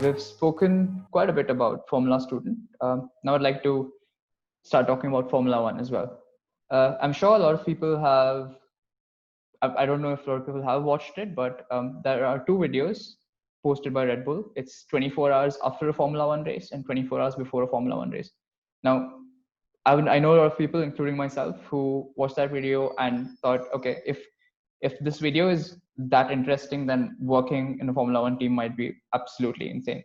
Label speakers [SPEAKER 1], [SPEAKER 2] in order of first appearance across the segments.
[SPEAKER 1] We've spoken quite a bit about Formula Student. Now I'd like to start talking about Formula One as well. I'm sure a lot of people have, I don't know if a lot of people have watched it, but there are two videos posted by Red Bull. It's 24 hours after a Formula One race and 24 hours before a Formula One race. Now, I know a lot of people, including myself, who watched that video and thought, okay, if this video is that interesting, then working in a Formula One team might be absolutely insane.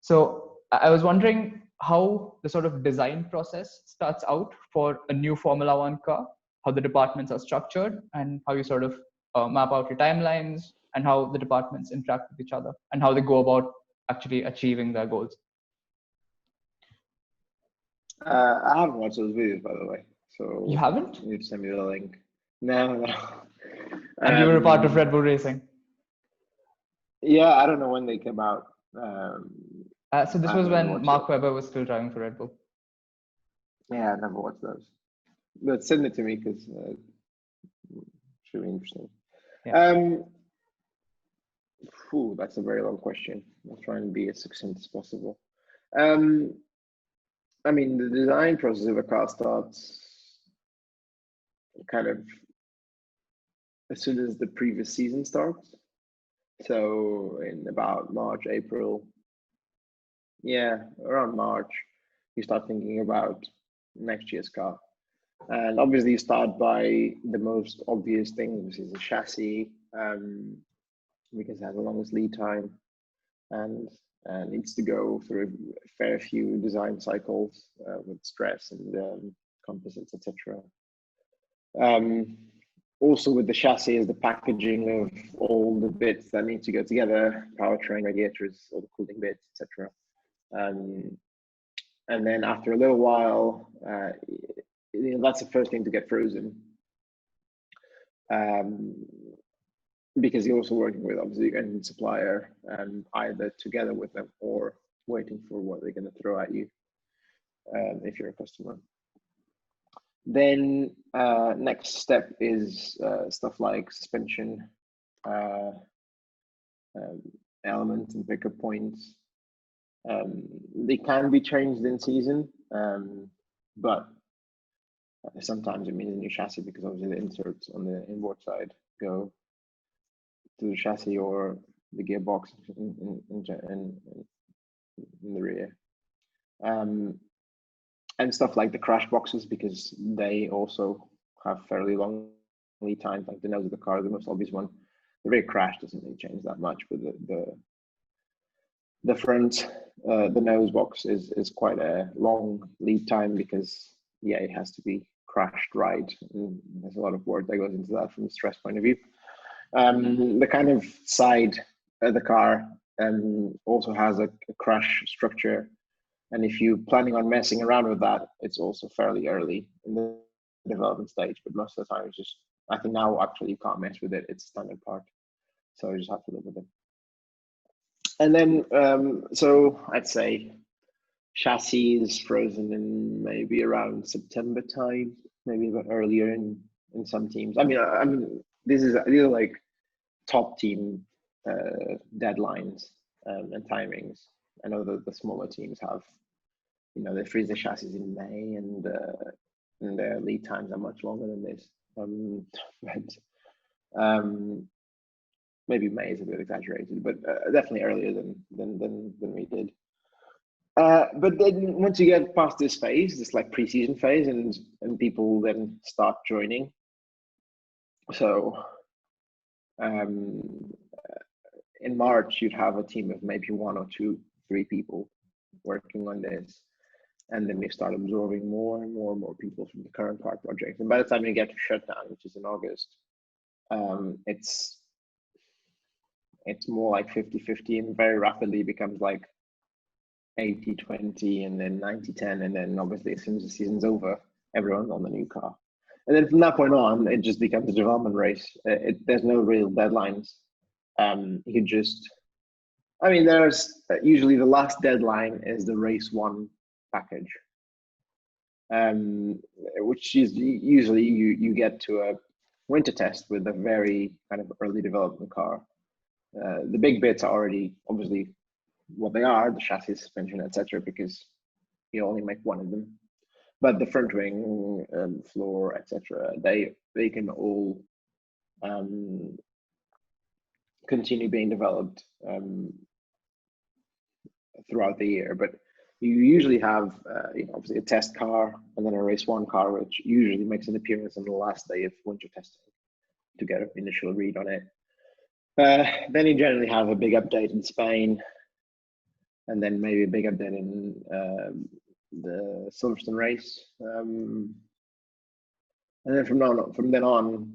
[SPEAKER 1] So I was wondering how the sort of design process starts out for a new Formula One car, how the departments are structured, and how you sort of map out your timelines, and how the departments interact with each other, and how they go about actually achieving their goals.
[SPEAKER 2] I haven't watched those videos, by the way. So
[SPEAKER 1] you haven't?
[SPEAKER 2] You need to send me the link. No.
[SPEAKER 1] And you were a part of Red Bull Racing?
[SPEAKER 2] Yeah, I don't know when they came out.
[SPEAKER 1] So this was when Mark Webber was still driving for Red Bull.
[SPEAKER 2] Yeah, I never watched those. But send it to me because it should be interesting. Yeah. That's a very long question. I'll try and be as succinct as possible. I mean, the design process of a car starts kind of as soon as the previous season starts. So in about March, April, around March, you start thinking about next year's car. And obviously you start by the most obvious thing, which is the chassis, because it has the longest lead time and needs to go through a fair few design cycles with stress and composites, etc. Also with the chassis is the packaging of all the bits that need to go together, powertrain, radiators, all the cooling bits, etc. And then after a little while, that's the first thing to get frozen. Because you're also working with obviously your engine supplier, either together with them or waiting for what they're going to throw at you if you're a customer. Then next step is stuff like suspension elements and pickup points. They can be changed in season, but sometimes it means a new chassis because obviously the inserts on the inboard side go to the chassis or the gearbox in the rear. And stuff like the crash boxes, because they also have fairly long lead times, like the nose of the car, the most obvious one. The rear crash doesn't really change that much, but the front, the nose box is quite a long lead time because, it has to be crashed right. And there's a lot of work that goes into that from a stress point of view. The kind of side of the car also has a crash structure. And if you're planning on messing around with that, it's also fairly early in the development stage. But most of the time, it's just, I think now actually you can't mess with it. It's a standard part. So you just have to live with it. And then, so I'd say chassis is frozen in maybe around September time, maybe a bit earlier in some teams. I mean, these are like top team deadlines and timings. I know that the smaller teams have, they freeze the chassis in May, and their lead times are much longer than this. But maybe May is a bit exaggerated, but definitely earlier than we did. But then once you get past this phase, this like pre-season phase, and people then start joining. So in March, you'd have a team of maybe 1 or 2, 3 people working on this. And then we start absorbing more and more people from the current car project. And by the time you get to shutdown, which is in August, it's more like 50-50, and very rapidly becomes like 80-20 and then 90-10. And then obviously as soon as the season's over, everyone's on the new car. And then from that point on, it just becomes a development race. There's no real deadlines. There's usually the last deadline is the race 1 package, which is usually you get to a winter test with a very kind of early development car. The big bits are already obviously what they are, the chassis, suspension, etc., because you only make one of them. But the front wing, floor, etc., they can all continue being developed throughout the year. But you usually have, obviously a test car and then a race one car, which usually makes an appearance on the last day of winter testing to get an initial read on it. Then you generally have a big update in Spain, and then maybe a big update in the Silverstone race. And then from then on,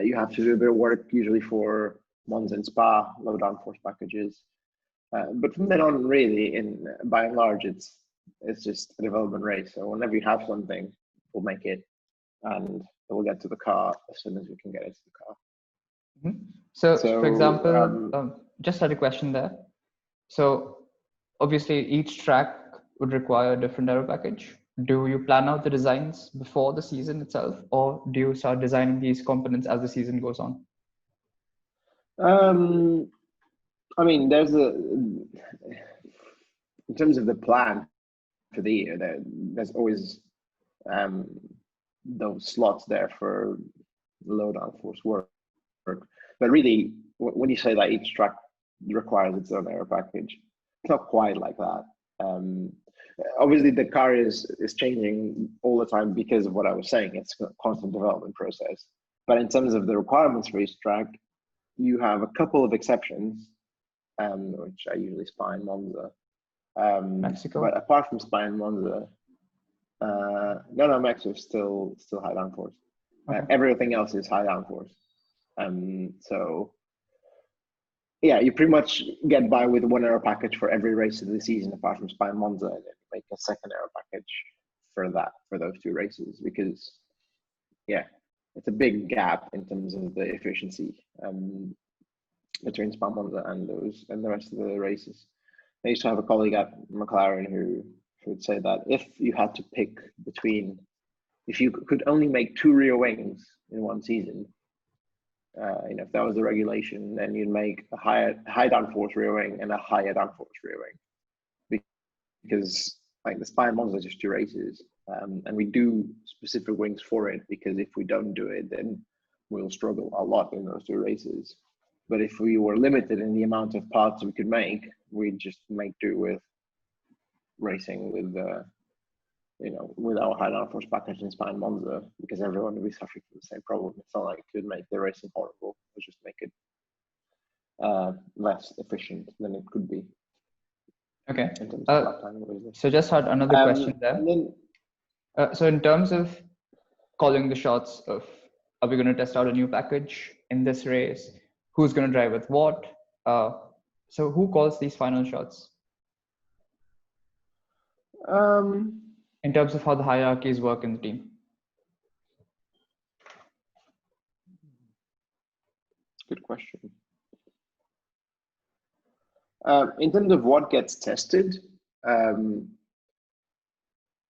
[SPEAKER 2] you have to do a bit of work, usually for Monza and Spa, low downforce packages. But from then on, really, by and large, it's just a development race. So whenever you have something, we'll make it, and we'll get to the car as soon as we can get it to the car.
[SPEAKER 1] Mm-hmm. So, for example, just had a question there. So obviously, each track would require a different aero package. Do you plan out the designs before the season itself, or do you start designing these components as the season goes on?
[SPEAKER 2] I mean, in terms of the plan for the year, there's always those slots there for low downforce work. But really, when you say that each track requires its own aero package, it's not quite like that. Obviously, the car is changing all the time because of what I was saying. It's a constant development process. But in terms of the requirements for each track, you have a couple of exceptions, which are usually Spa and Monza.
[SPEAKER 1] Mexico.
[SPEAKER 2] But apart from Spa and Monza, no, Mexico is still high downforce. Okay. Everything else is high downforce. So yeah, you pretty much get by with one aero package for every race of the season, apart from Spa and Monza, and then make a second aero package for those two races, because yeah, it's a big gap in terms of the efficiency between Spa, Monza and the rest of the races. I used to have a colleague at McLaren who would say that if you had to pick between, if you could only make 2 rear wings in one season, if that was the regulation, then you'd make a high downforce rear wing and a higher downforce rear wing, because like the Spa and Monza are just 2 races, and we do specific wings for it, because if we don't do it, then we'll struggle a lot in those 2 races. But if we were limited in the amount of parts we could make, we'd just make do with racing with with our high downforce package in Spa and Monza, because everyone will be suffering from the same problem. It's not like it could make the racing horrible, we'll just make it less efficient than it could be.
[SPEAKER 1] Okay. So just had another question there. So in terms of calling the shots of, are we going to test out a new package in this race? Who's going to drive with what? So who calls these final shots? In terms of how the hierarchies work in the team.
[SPEAKER 2] Good question. In terms of what gets tested,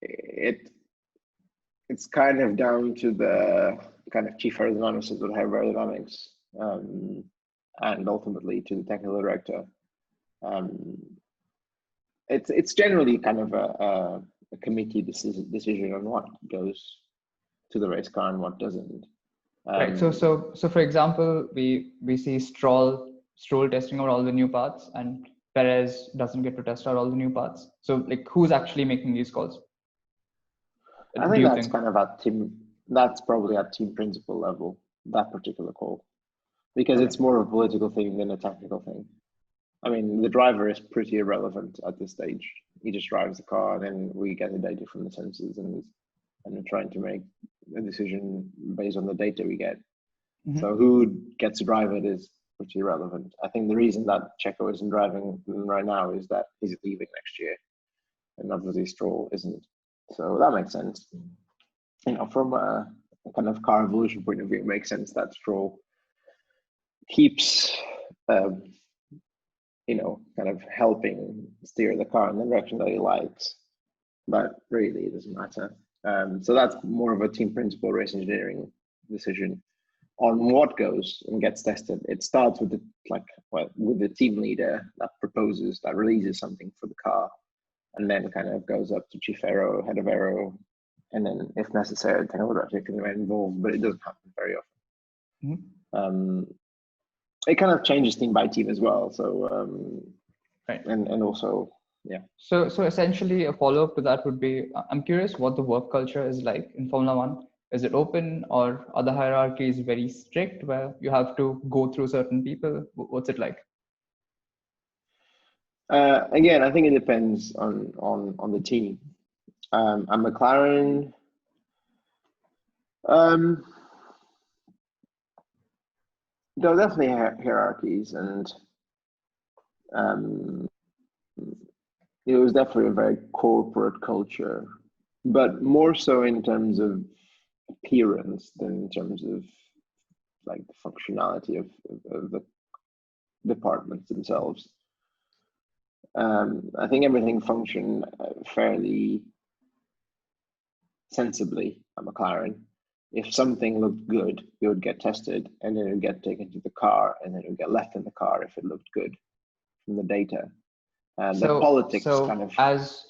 [SPEAKER 2] it's kind of down to the kind of chief aerodynamicist or head of aerodynamics, and ultimately to the technical director. It's generally kind of a committee decision on what goes to the race car and what doesn't.
[SPEAKER 1] Right. So for example, we see Stroll testing out all the new parts, and Perez doesn't get to test out all the new parts. So like, who's actually making these calls?
[SPEAKER 2] I think that's kind of at team. That's probably at team principal level, that particular call, because it's more of a political thing than a technical thing. I mean, the driver is pretty irrelevant at this stage. He just drives the car, and then we get the data from the sensors, and we're trying to make a decision based on the data we get. Mm-hmm. So who gets to drive it is pretty irrelevant. I think the reason that Checo isn't driving right now is that he's leaving next year, and obviously Stroll isn't. So that makes sense. From a kind of car evolution point of view, it makes sense that Stroll keeps, kind of helping steer the car in the direction that he likes. But really, it doesn't matter. So that's more of a team principal race engineering decision. on what goes and gets tested. It starts with with the team leader that releases something for the car, and then kind of goes up to chief aero, head of aero, and then if necessary, technology can get involved, but it doesn't happen very often.
[SPEAKER 1] Mm-hmm.
[SPEAKER 2] It kind of changes team by team as well. So
[SPEAKER 1] right,
[SPEAKER 2] and also yeah.
[SPEAKER 1] So essentially, a follow up to that would be: I'm curious what the work culture is like in Formula One. Is it open, or are the hierarchies very strict, where you have to go through certain people? What's it like?
[SPEAKER 2] Again, I think it depends on the team. At McLaren, there are definitely hierarchies, and it was definitely a very corporate culture, but more so in terms of appearance than in terms of like the functionality of the departments themselves. I think everything functioned fairly sensibly at McLaren. If something looked good, it would get tested, and then it would get taken to the car, and then it would get left in the car if it looked good from the data. And the politics kind of
[SPEAKER 1] as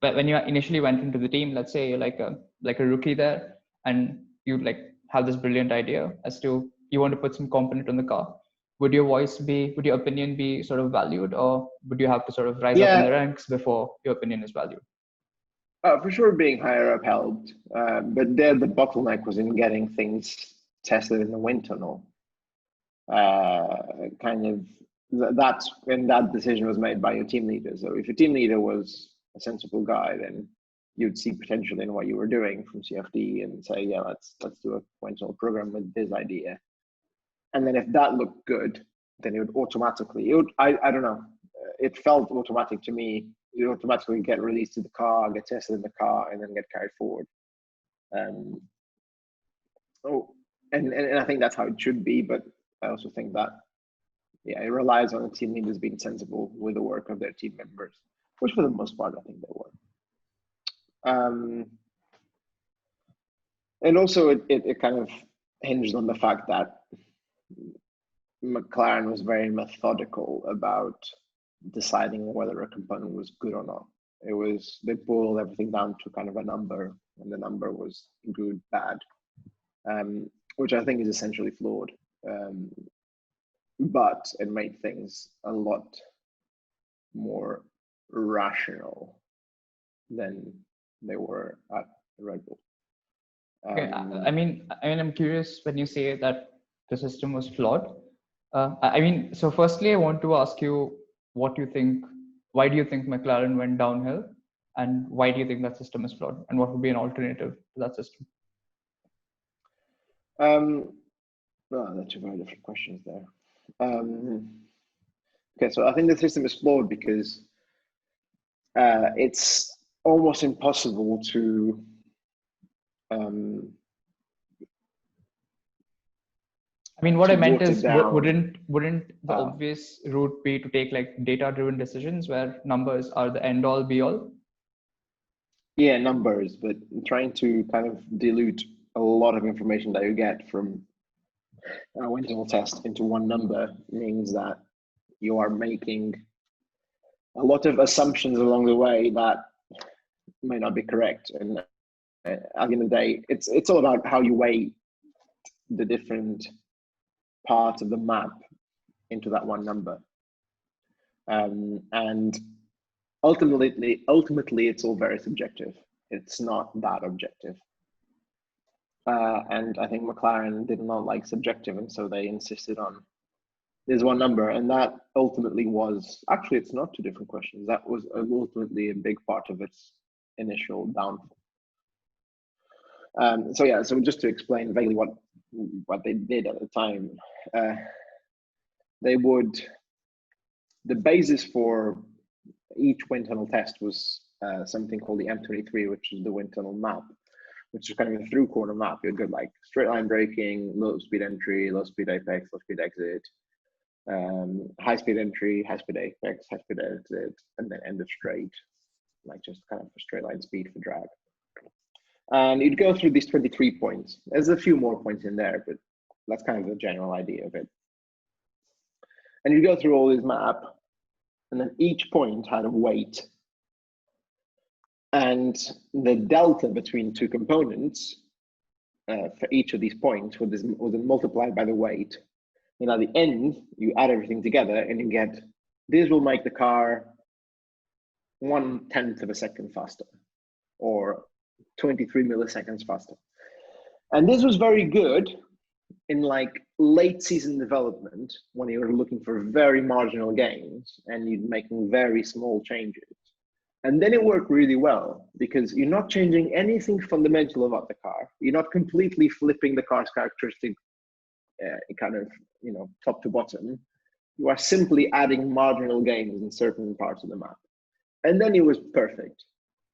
[SPEAKER 1] when you initially went into the team, let's say you're like a rookie there, and you like have this brilliant idea as to you want to put some component on the car. Would your opinion be sort of valued, or would you have to sort of rise up in the ranks before your opinion is valued?
[SPEAKER 2] For sure, being higher up helped, but there the bottleneck was in getting things tested in the wind tunnel. That's when that decision was made by your team leader. So if your team leader was a sensible guy, then you'd see potential in what you were doing from CFD and say, yeah, let's do a wind tunnel program with this idea. And then if that looked good, then it would automatically, I don't know, it felt automatic to me. You automatically get released to the car, get tested in the car, and then get carried forward. And I think that's how it should be, but I also think that it relies on the team leaders being sensible with the work of their team members, which for the most part I think they were. And also it kind of hinged on the fact that McLaren was very methodical about deciding whether a component was good or not. They boiled everything down to kind of a number, and the number was good, bad, which I think is essentially flawed. But it made things a lot more rational than they were at Red Bull.
[SPEAKER 1] Okay, I mean, I'm curious when you say that the system was flawed. So firstly, I want to ask you what you think. Why do you think McLaren went downhill, and why do you think that system is flawed, and what would be an alternative to that system?
[SPEAKER 2] That's two very different questions there. Okay, so I think the system is flawed because it's almost impossible to
[SPEAKER 1] what I meant is, wouldn't the obvious route be to take like data-driven decisions where numbers are the end-all, be-all?
[SPEAKER 2] Yeah, numbers, but trying to kind of dilute a lot of information that you get from a wind tunnel test into one number means that you are making a lot of assumptions along the way that may not be correct. And at the end of the day, it's all about how you weigh the different parts of the map into that one number. And ultimately, it's all very subjective. It's not that objective. And I think McLaren did not like subjective, and so they insisted on there's one number, and that ultimately was actually it's not two different questions. That was ultimately a big part of its initial downfall. So just to explain vaguely what they did at the time, the basis for each wind tunnel test was something called the M23, which is the wind tunnel map, which is kind of a through corner map. You'd get like straight line braking, low speed entry, low speed apex, low speed exit, high speed entry, high speed apex, high speed exit, and then end of straight, like just kind of a straight line speed for drag. And you'd go through these 23 points. There's a few more points in there, but that's kind of the general idea of it. And you go through all this map, and then each point had a weight. And the delta between two components for each of these points was multiplied by the weight. And at the end, you add everything together and you get, this will make the car 1/10 of a second faster, or 23 milliseconds faster. And this was very good in like late season development, when you were looking for very marginal gains and you're making very small changes. And then it worked really well because you're not changing anything fundamental about the car. You're not completely flipping the car's characteristic kind of, top to bottom. You are simply adding marginal gains in certain parts of the map. And then it was perfect.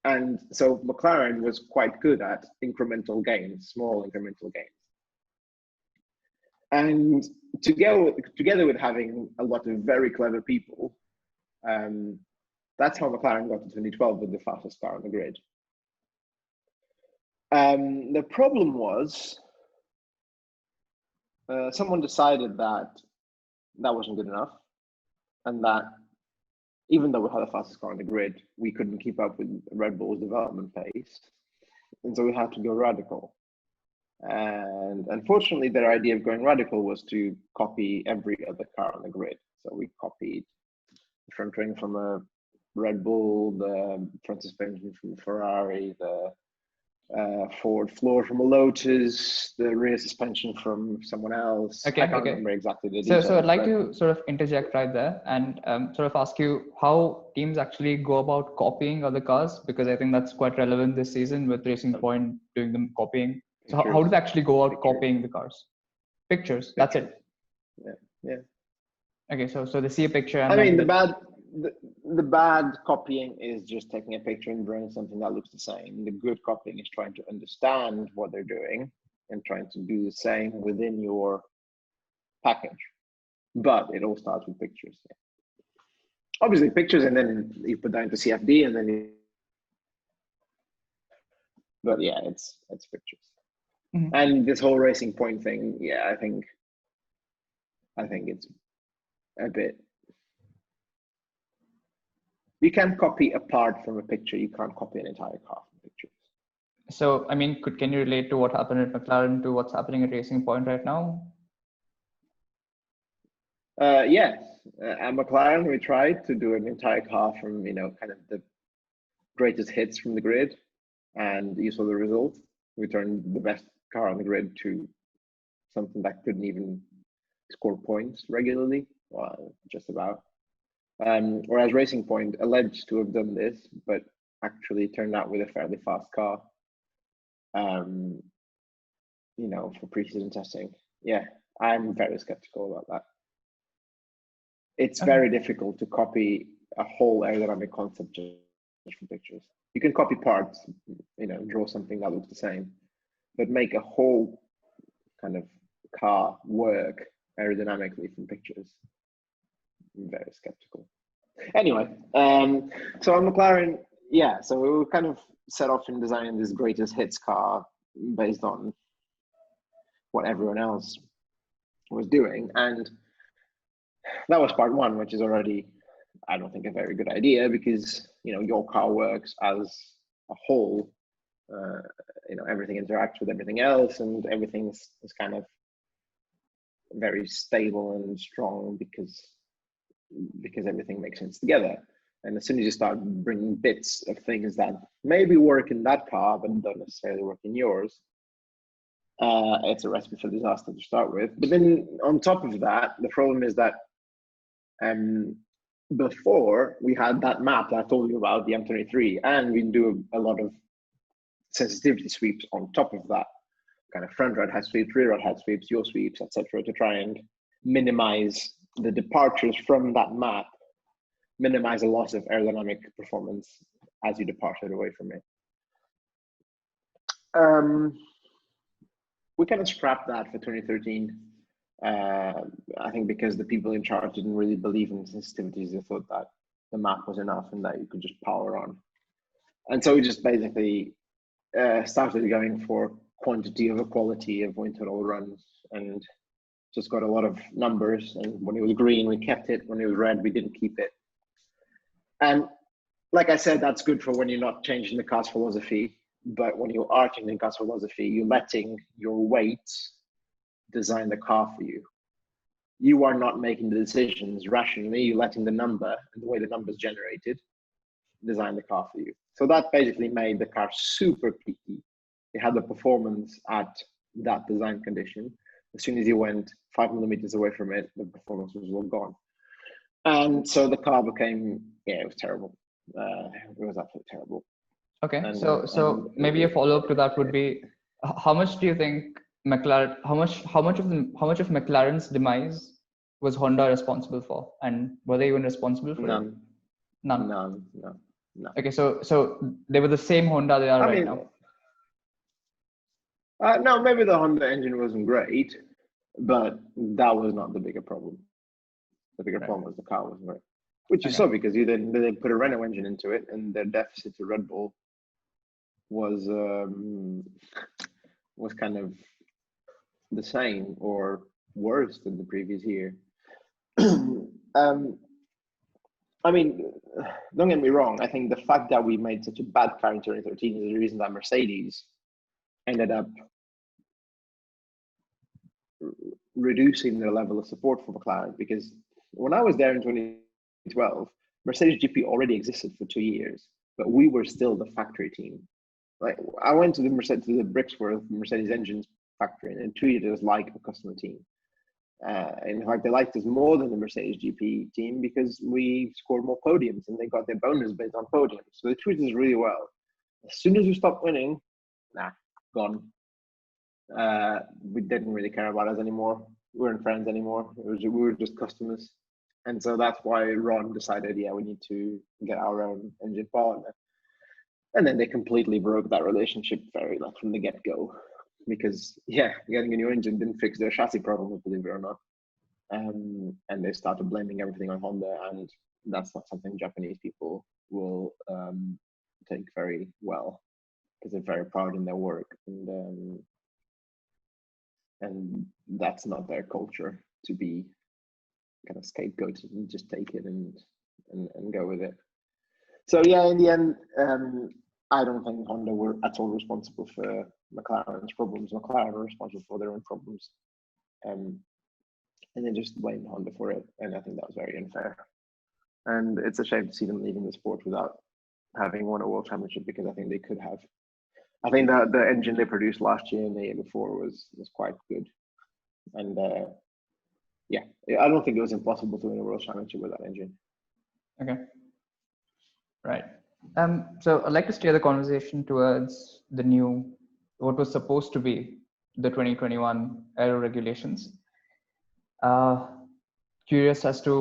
[SPEAKER 2] And so McLaren was quite good at incremental gains, small incremental gains. And together with having a lot of very clever people, that's how McLaren got to 2012 with the fastest car on the grid. The problem was someone decided that wasn't good enough, and that even though we had the fastest car on the grid, we couldn't keep up with Red Bull's development pace. And so we had to go radical. And unfortunately, their idea of going radical was to copy every other car on the grid. So we copied the front wing from a Red Bull, the front suspension from Ferrari, the forward floor from a Lotus, the rear suspension from someone else.
[SPEAKER 1] Okay,
[SPEAKER 2] I can't remember exactly the details.
[SPEAKER 1] So I'd like to sort of interject right there and sort of ask you how teams actually go about copying other cars, because I think that's quite relevant this season with Racing Point doing the copying. So how do they actually go out copying the cars? Pictures. That's it.
[SPEAKER 2] Yeah.
[SPEAKER 1] Okay, so they see a picture. And
[SPEAKER 2] I mean, the bad copying is just taking a picture and drawing something that looks the same. The good copying is trying to understand what they're doing and trying to do the same within your package. But it all starts with pictures. Yeah. Obviously, pictures, and then you put that into CFD, and then but yeah, it's pictures. Mm-hmm. And this whole Racing Point thing, yeah, I think it's a bit. You can copy a part from a picture. You can't copy an entire car from pictures.
[SPEAKER 1] So, I mean, can you relate to what happened at McLaren to what's happening at Racing Point right now?
[SPEAKER 2] Yes. At McLaren, we tried to do an entire car from, kind of the greatest hits from the grid. And you saw the result. We turned the best car on the grid to something that couldn't even score points regularly. Well, just about. Whereas Racing Point alleged to have done this, but actually turned out with a fairly fast car, for pre-season testing. Yeah, I'm very skeptical about that. It's very difficult to copy a whole aerodynamic concept just from pictures. You can copy parts, draw something that looks the same, but make a whole kind of car work aerodynamically from pictures. I'm very skeptical. Anyway, so on McLaren, yeah, so we were kind of set off in designing this greatest hits car based on what everyone else was doing. And that was part one, which is already, I don't think, a very good idea, because, your car works as a whole. Everything interacts with everything else, and everything is kind of very stable and strong because everything makes sense together. And as soon as you start bringing bits of things that maybe work in that car but don't necessarily work in yours, it's a recipe for disaster to start with. But then on top of that, the problem is that before we had that map that I told you about, the M23, and we do a lot of sensitivity sweeps on top of that, kind of front rod head sweeps, rear rod head sweeps, yaw sweeps, etc., to try and minimize the departures from that map, minimize the loss of aerodynamic performance as you departed away from it. We kind of scrapped that for 2013. I think because the people in charge didn't really believe in sensitivities. They thought that the map was enough and that you could just power on. And so we just basically started going for quantity over quality of wind tunnel runs, and just got a lot of numbers. And when it was green, we kept it. When it was red, we didn't keep it. And like I said, that's good for when you're not changing the car's philosophy. But when you are changing the car's philosophy, you're letting your weights design the car for you. You are not making the decisions rationally. You're letting the number and the way the number is generated design the car for you. So that basically made the car super peaky. It had the performance at that design condition. As soon as you went 5 millimeters away from it, the performance was all gone. And so the car became, it was terrible. It was absolutely terrible.
[SPEAKER 1] Okay, so maybe a follow-up to that would be, how much do you think McLaren, how much of McLaren's demise was Honda responsible for, and were they even responsible for it? None.
[SPEAKER 2] No.
[SPEAKER 1] Okay, so they were the same Honda they are right now.
[SPEAKER 2] No, maybe the Honda engine wasn't great, but that was not the bigger problem. The bigger problem was the car wasn't great, which you saw because they put a Renault engine into it, and their deficit to Red Bull was kind of the same or worse than the previous year. I mean, don't get me wrong. I think the fact that we made such a bad car in 2013 is the reason that Mercedes ended up reducing their level of support for McLaren. Because when I was there in 2012, Mercedes GP already existed for 2 years, but we were still the factory team. Like, I went to the Brixworth Mercedes engines factory and treated us like a customer team. In fact, they liked us more than the Mercedes GP team because we scored more podiums and they got their bonus based on podiums. So they treated us really well. As soon as we stopped winning, gone. We didn't really care about us anymore. We weren't friends anymore. We were just customers. And so that's why Ron decided, we need to get our own engine partner. And then they completely broke that relationship from the get-go. Because getting a new engine didn't fix their chassis problem, believe it or not, and they started blaming everything on Honda, and that's not something Japanese people will take very well, because they're very proud in their work, and that's not their culture, to be kind of scapegoated and just take it and go with it. So in the end, I don't think Honda were at all responsible for McLaren's problems. McLaren were responsible for their own problems. And they just blamed Honda for it. And I think that was very unfair. And it's a shame to see them leaving the sport without having won a world championship, because I think they could have. I think that the engine they produced last year and the year before was quite good. And I don't think it was impossible to win a world championship with that engine.
[SPEAKER 1] Okay. Right. So I'd like to steer the conversation towards what was supposed to be the 2021 aero regulations. Curious about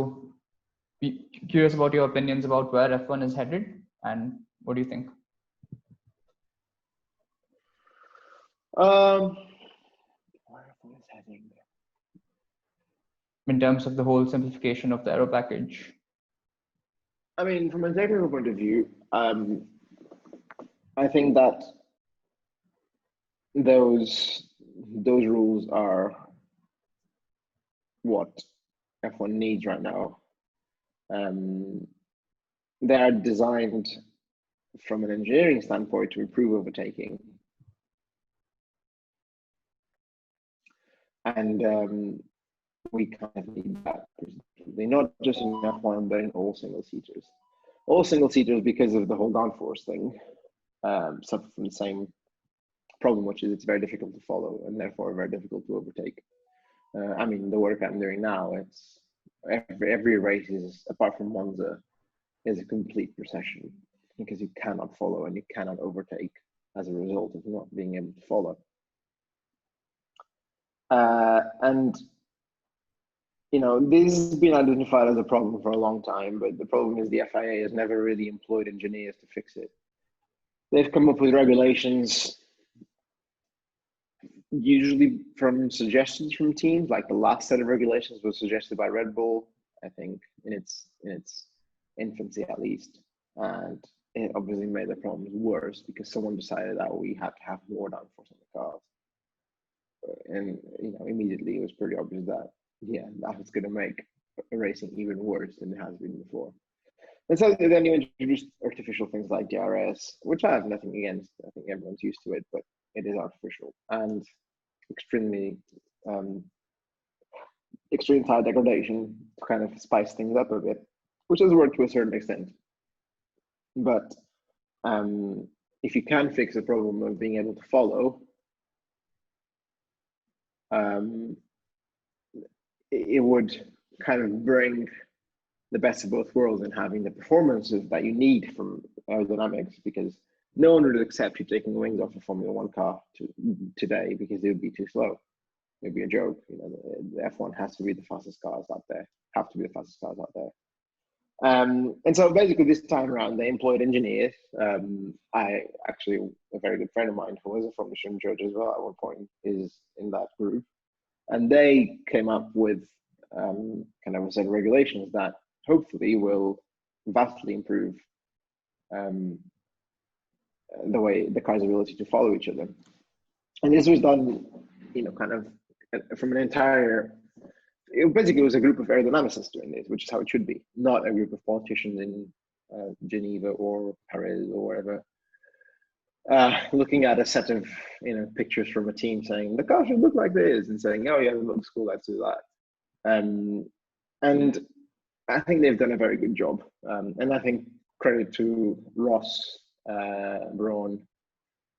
[SPEAKER 1] your opinions about where F1 is headed, and what do you think?
[SPEAKER 2] Where F1 is heading?
[SPEAKER 1] In terms of the whole simplification of the aero package.
[SPEAKER 2] I mean, from a technical point of view, I think that those rules are what F1 needs right now. They are designed from an engineering standpoint to improve overtaking. And we kind of need that. They're not just in F1, but in all single-seaters. All single-seaters, because of the whole downforce thing, suffer from the same problem, which is it's very difficult to follow and therefore very difficult to overtake. I mean, the work I'm doing now, it's every race is, apart from Monza, is a complete procession, because you cannot follow and you cannot overtake as a result of not being able to follow. And this has been identified as a problem for a long time, but the problem is the FIA has never really employed engineers to fix it. They've come up with regulations, usually from suggestions from teams. Like the last set of regulations was suggested by Red Bull, I think, in its infancy at least. And it obviously made the problems worse because someone decided that we had to have more downforce on the cars, and immediately it was pretty obvious that that was going to make racing even worse than it has been before. And so then you introduce artificial things like DRS, which I have nothing against. I think everyone's used to it, but it is artificial and extremely extreme tire degradation to kind of spice things up a bit, which has worked to a certain extent. But if you can fix the problem of being able to follow, it would kind of bring the best of both worlds in having the performances that you need from aerodynamics, because no one would accept you taking the wings off a Formula One car today because it would be too slow. It would be a joke. The F1 has to be the fastest cars out there, have to be the fastest cars out there. And so basically this time around, they employed engineers. I actually, a very good friend of mine who was a Formula One judge as well at one point is in that group. And they came up with kind of a set of regulations that hopefully will vastly improve the way the car's ability to follow each other. And this was done, kind of from an entire, basically it was a group of aerodynamicists doing this, which is how it should be, not a group of politicians in Geneva or Paris or wherever, looking at a set of pictures from a team saying the car should look like this and saying, oh yeah, it looks cool, let's do that. And I think they've done a very good job. And I think credit to Ross Brawn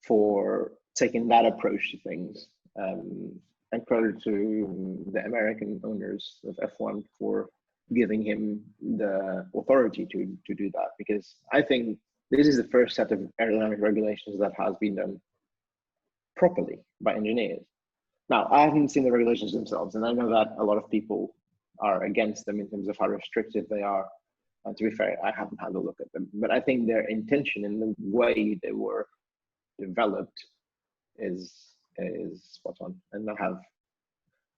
[SPEAKER 2] for taking that approach to things. And credit to the American owners of F1 for giving him the authority to do that, because I think this is the first set of aerodynamic regulations that has been done properly by engineers. Now, I haven't seen the regulations themselves, and I know that a lot of people are against them in terms of how restrictive they are. And to be fair, I haven't had a look at them, but I think their intention and the way they were developed is spot on, and I have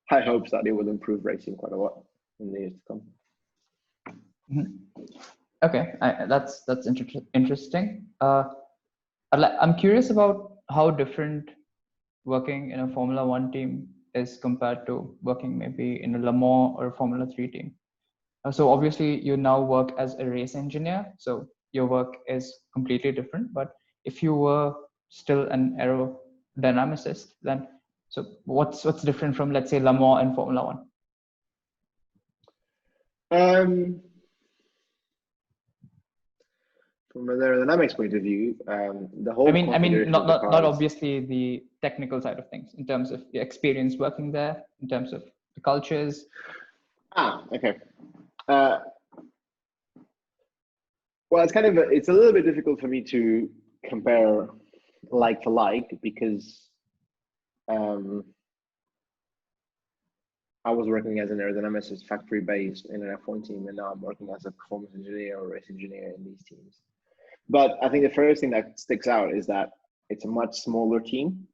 [SPEAKER 2] high hopes that it will improve racing quite a lot in the years to come.
[SPEAKER 1] Mm-hmm. Okay, that's interesting. I'm curious about how different working in a Formula One team is compared to working maybe in a Le Mans or a Formula 3 team. So obviously you now work as a race engineer, so your work is completely different. But if you were still an aerodynamicist, then so what's different from, let's say, Le Mans and Formula One?
[SPEAKER 2] From an aerodynamics point of view, the whole.
[SPEAKER 1] I mean, not obviously the technical side of things, in terms of your experience working there, in terms of the cultures.
[SPEAKER 2] Okay. Well, it's a little bit difficult for me to compare like for like, because I was working as an aerodynamicist factory-based in an F1 team, and now I'm working as a performance engineer or race engineer in these teams. But I think the first thing that sticks out is that it's a much smaller team,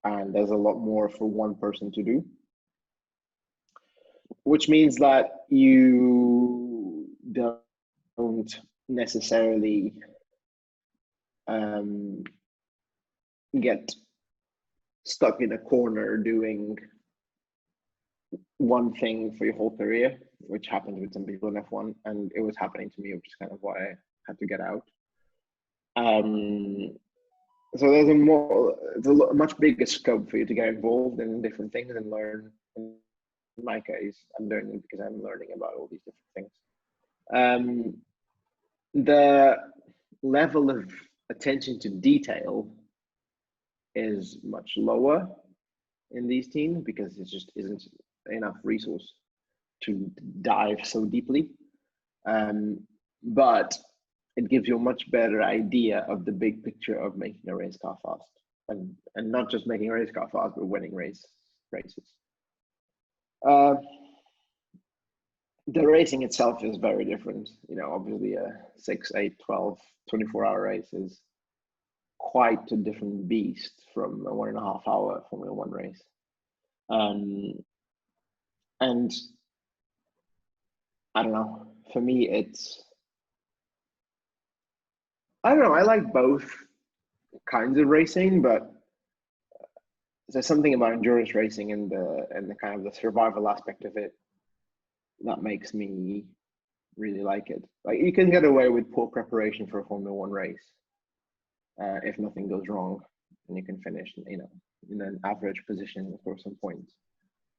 [SPEAKER 2] and there's a lot more for one person to do, which means that you don't necessarily get stuck in a corner doing one thing for your whole career, which happens with some people in F1, and it was happening to me, which is kind of why I had to get out. So there's a much bigger scope for you to get involved in different things and learn. In my case, I'm learning because I'm learning about all these different things. The level of attention to detail is much lower in these teams because it just isn't enough resource to dive so deeply. But it gives you a much better idea of the big picture of making a race car fast, and not just making a race car fast, but winning races. The racing itself is very different. Obviously a 6, 8, 12, 24-hour race is quite a different beast from a 1.5 hour Formula One race. And I don't know, for me, I don't know. I like both kinds of racing, but there's something about endurance racing and the kind of the survival aspect of it that makes me really like it. Like, you can get away with poor preparation for a Formula One race if nothing goes wrong, and you can finish, in an average position for some points.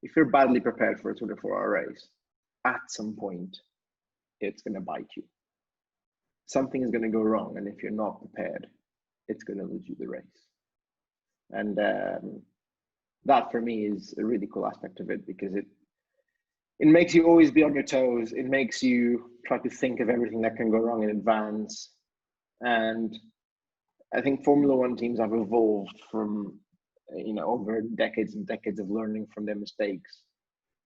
[SPEAKER 2] If you're badly prepared for a 24-hour race, at some point, it's going to bite you. Something is going to go wrong, and if you're not prepared, it's going to lose you the race. And that for me is a really cool aspect of it, because it makes you always be on your toes. It makes you try to think of everything that can go wrong in advance. And I think Formula One teams have evolved from, over decades and decades of learning from their mistakes.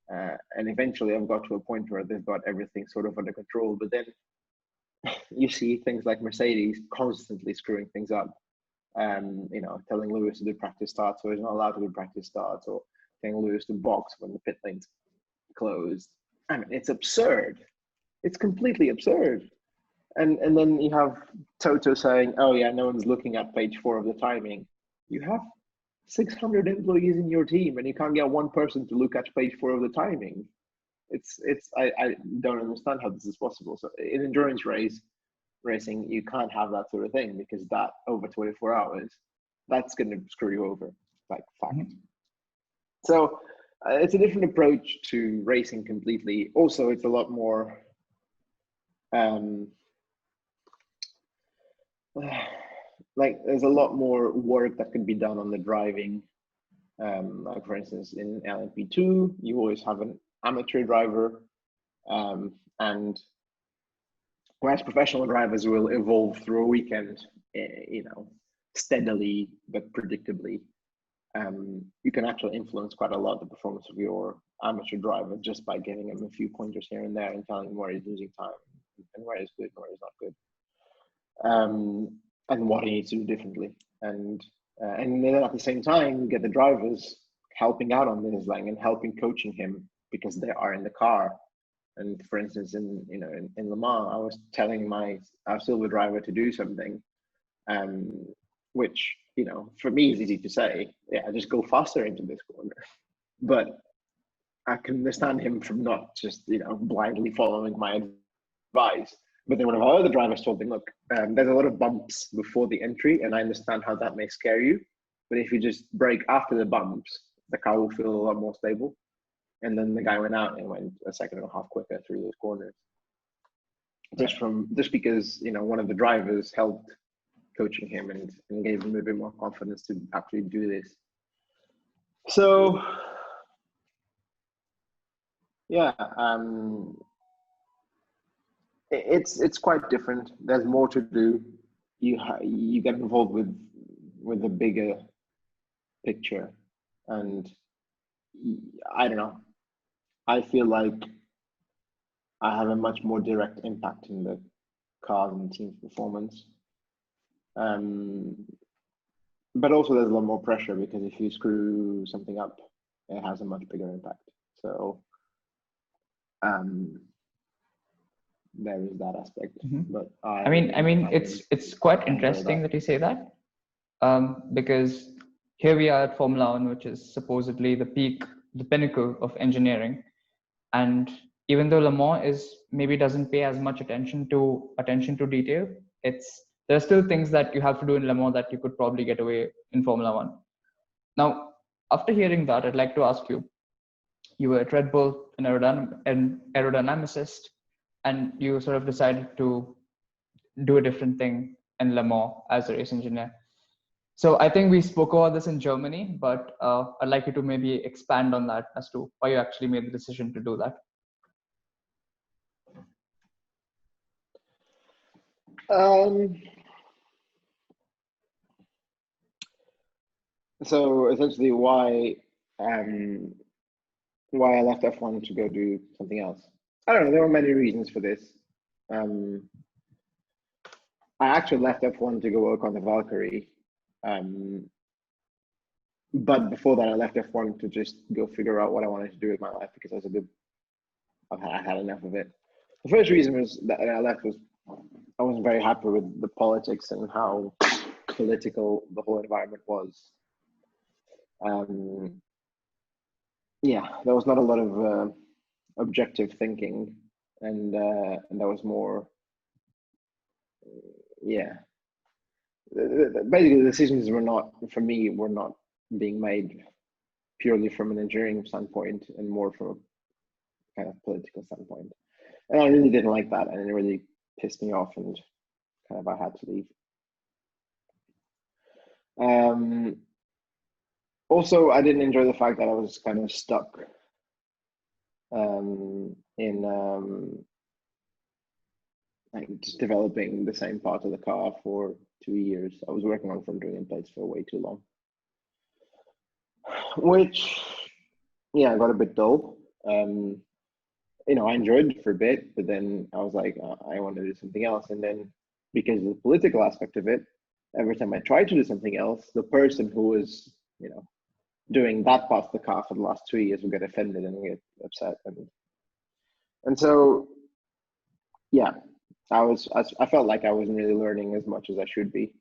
[SPEAKER 2] And eventually I've got to a point where they've got everything sort of under control. But then you see things like Mercedes constantly screwing things up. Telling Lewis to do practice starts, or he's not allowed to do practice starts, or telling Lewis to box when the pit lane's closed. I mean, it's absurd. It's completely absurd. And then you have Toto saying, "Oh yeah, no one's looking at page 4 of the timing." You have 600 employees in your team, and you can't get one person to look at page 4 of the timing. I don't understand how this is possible. So in endurance racing, you can't have that sort of thing, because that over 24 hours, that's going to screw you over, like fact. Mm-hmm. So it's a different approach to racing completely. Also, it's a lot more like, there's a lot more work that can be done on the driving. Like, for instance, in LMP2, you always have an amateur driver, and whereas professional drivers will evolve through a weekend, steadily but predictably. You can actually influence quite a lot the performance of your amateur driver just by giving him a few pointers here and there and telling him where he's losing time and where he's good and where he's not good, and what he needs to do differently. And then at the same time, you get the drivers helping out on this, like, and helping coaching him, because they are in the car. And for instance, in Le Mans, I was telling our silver driver to do something, which, for me is easy to say, yeah, just go faster into this corner. But I can understand him from not just, blindly following my advice. But then one of our other drivers told him, look, there's a lot of bumps before the entry, and I understand how that may scare you. But if you just brake after the bumps, the car will feel a lot more stable. And then the guy went out and went a second and a half quicker through those corners. Just because, one of the drivers helped coaching him and gave him a bit more confidence to actually do this. So, yeah, it's quite different. There's more to do. You get involved with the bigger picture, and I don't know. I feel like I have a much more direct impact in the cars and the team's performance. But also there's a lot more pressure, because if you screw something up, it has a much bigger impact. So there is that aspect. Mm-hmm. But
[SPEAKER 1] I mean, it's quite interesting that you say that, because here we are at Formula One, which is supposedly the pinnacle of engineering. And even though Le Mans doesn't pay as much attention to detail, there are still things that you have to do in Le Mans that you could probably get away in Formula One. Now, after hearing that, I'd like to ask you, you were at Redbull, an aerodynamicist, and you sort of decided to do a different thing in Le Mans as a race engineer. So I think we spoke about this in Germany, but I'd like you to maybe expand on that as to why you actually made the decision to do that.
[SPEAKER 2] So essentially, why I left F1 to go do something else. I don't know. There were many reasons for this. I actually left F1 to go work on the Valkyrie. But before that, I left F1 to just go figure out what I wanted to do with my life, because I had enough of it. The first reason was that I left was I wasn't very happy with the politics and how political the whole environment was. Yeah, there was not a lot of objective thinking, and there was more, yeah. Basically, the decisions were not, for me, were not being made purely from an engineering standpoint and more from a kind of political standpoint. And I really didn't like that, and it really pissed me off, and kind of I had to leave. Also, I didn't enjoy the fact that I was kind of stuck in like just developing the same part of the car for 2 years. I was working on front wing plates for way too long, which, yeah, got a bit dull. You know, I enjoyed it for a bit, but then I was like, I want to do something else. And then because of the political aspect of it, every time I tried to do something else, the person who was, you know, doing that part of the car for the last 2 years would get offended and get upset. And so, yeah, I felt like I wasn't really learning as much as I should be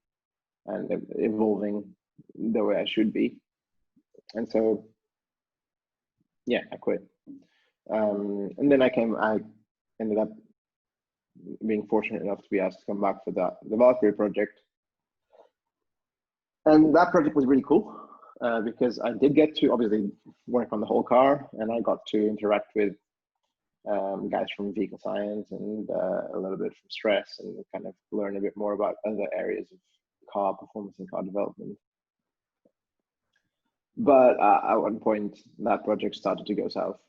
[SPEAKER 2] and evolving the way I should be. And so, yeah, I quit. And then I ended up being fortunate enough to be asked to come back for the Valkyrie project. And that project was really cool because I did get to obviously work on the whole car, and I got to interact with guys from vehicle science and a little bit from stress, and kind of learn a bit more about other areas of car performance and car development. But at one point, that project started to go south.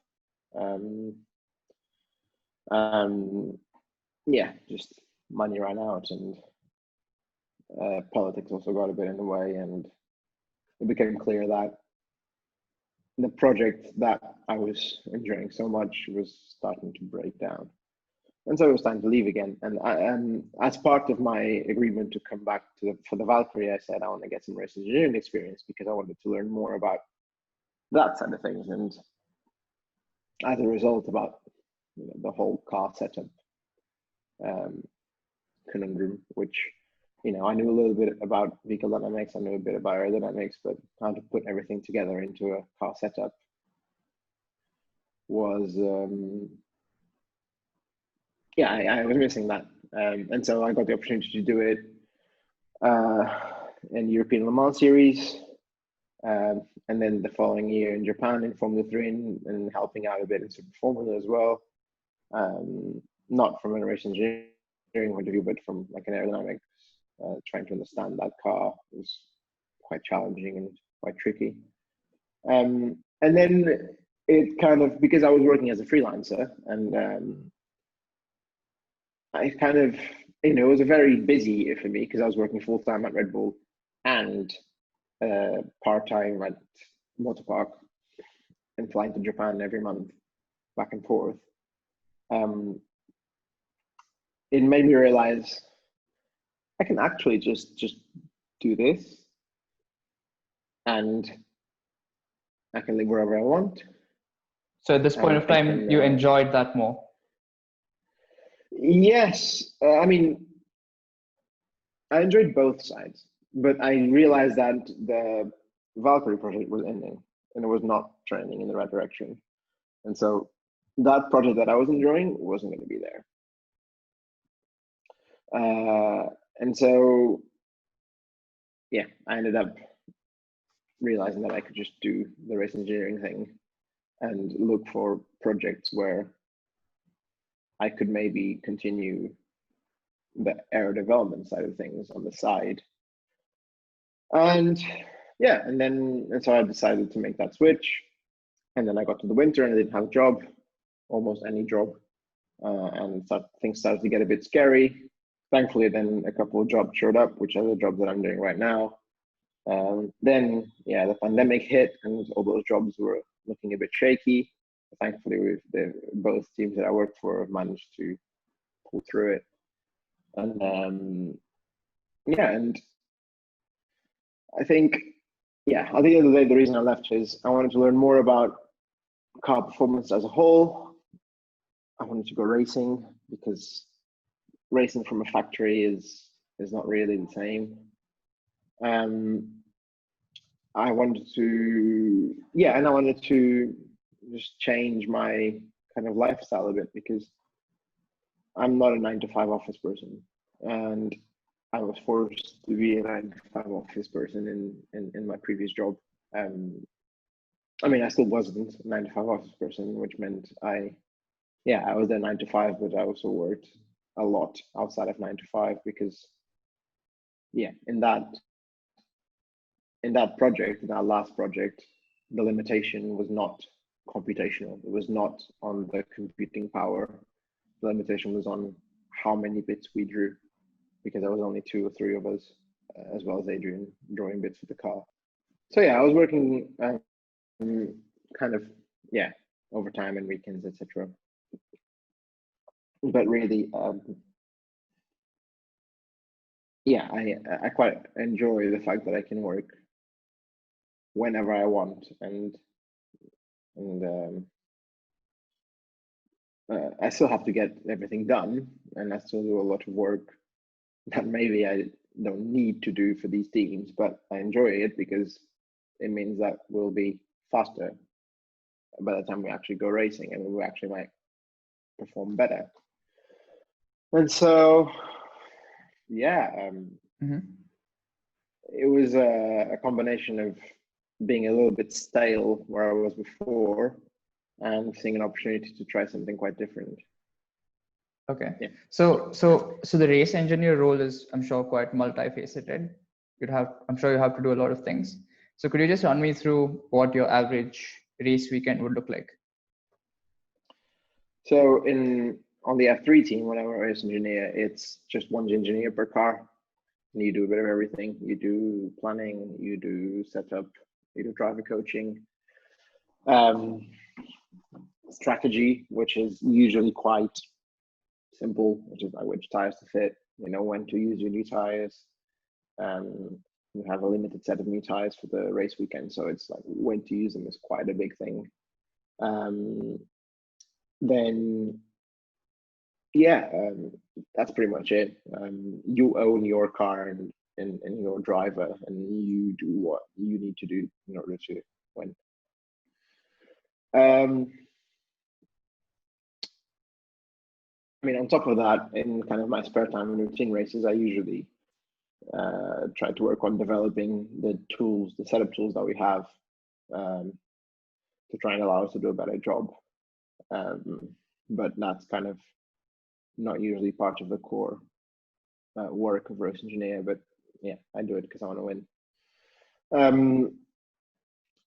[SPEAKER 2] Yeah, just money ran out, and politics also got a bit in the way, and it became clear that the project that I was enjoying so much was starting to break down. And so it was time to leave again. And as part of my agreement to come back for the Valkyrie, I said I want to get some race engineering experience because I wanted to learn more about that side of things. And as a result, about the whole car setup conundrum, which, I knew a little bit about vehicle dynamics, I knew a bit about aerodynamics, but how to put everything together into a car setup was, I was missing that. And so I got the opportunity to do it in European Le Mans Series, and then the following year in Japan in Formula 3 and helping out a bit in Super Formula as well. Not from a race engineering point of view, but from like an aerodynamics, trying to understand that car was quite challenging and quite tricky. And then it kind of, because I was working as a freelancer, and I kind of, it was a very busy year for me because I was working full time at Redbull and part time at Motorpark and flying to Japan every month back and forth. It made me realize I can actually just do this, and I can live wherever I want.
[SPEAKER 1] So at this point of time, you enjoyed that more?
[SPEAKER 2] Yes. I mean, I enjoyed both sides, but I realized that the Valkyrie project was ending and it was not trending in the right direction. And so that project that I was enjoying wasn't going to be there. And so, yeah, I ended up realizing that I could just do the race engineering thing and look for projects where I could maybe continue the aero development side of things on the side. And yeah, and so I decided to make that switch. And then I got to the winter and I didn't have a job, almost any job. And things started to get a bit scary. Thankfully, then a couple of jobs showed up, which are the jobs that I'm doing right now. Then, yeah, the pandemic hit and all those jobs were looking a bit shaky. Thankfully, both teams that I worked for managed to pull through it. And yeah, and I think, yeah, at the end of the day, the reason I left is I wanted to learn more about car performance as a whole. I wanted to go racing because racing from a factory is not really the same. I wanted to, yeah, and I wanted to just change my kind of lifestyle a bit, because I'm not a 9 to 5 office person, and I was forced to be a 9 to 5 office person in my previous job. I mean, I still wasn't a 9 to 5 office person, which meant I was there 9 to 5, but I also worked a lot outside of 9 to 5, because in that project, in that last project, the limitation was not computational. It was not on the computing power. The limitation was on how many bits we drew, because there was only 2 or 3 of us, as well as Adrian, drawing bits for the car. So I was working kind of overtime and weekends, etc. But really, I quite enjoy the fact that I can work whenever I want, and I still have to get everything done, and I still do a lot of work that maybe I don't need to do for these teams, but I enjoy it because it means that we'll be faster by the time we actually go racing, and we actually might perform better. And so, it was a combination of being a little bit stale where I was before, and seeing an opportunity to try something quite different.
[SPEAKER 1] Okay. Yeah. So the race engineer role is, I'm sure, quite multifaceted. I'm sure you have to do a lot of things. So could you just run me through what your average race weekend would look like?
[SPEAKER 2] So on the F3 team, when I'm a race engineer, it's just one engineer per car. And you do a bit of everything. You do planning, you do setup, you do driver coaching, strategy, which is usually quite simple, which is like which tires to fit, when to use your new tires. You have a limited set of new tires for the race weekend, so it's like when to use them is quite a big thing. Then that's pretty much it. You own your car and your driver, and you do what you need to do in order to win. I mean, on top of that, in kind of my spare time in routine races, I usually try to work on developing the tools, the setup tools that we have, to try and allow us to do a better job. But that's kind of not usually part of the core work of race engineer, but I do it because I want to win.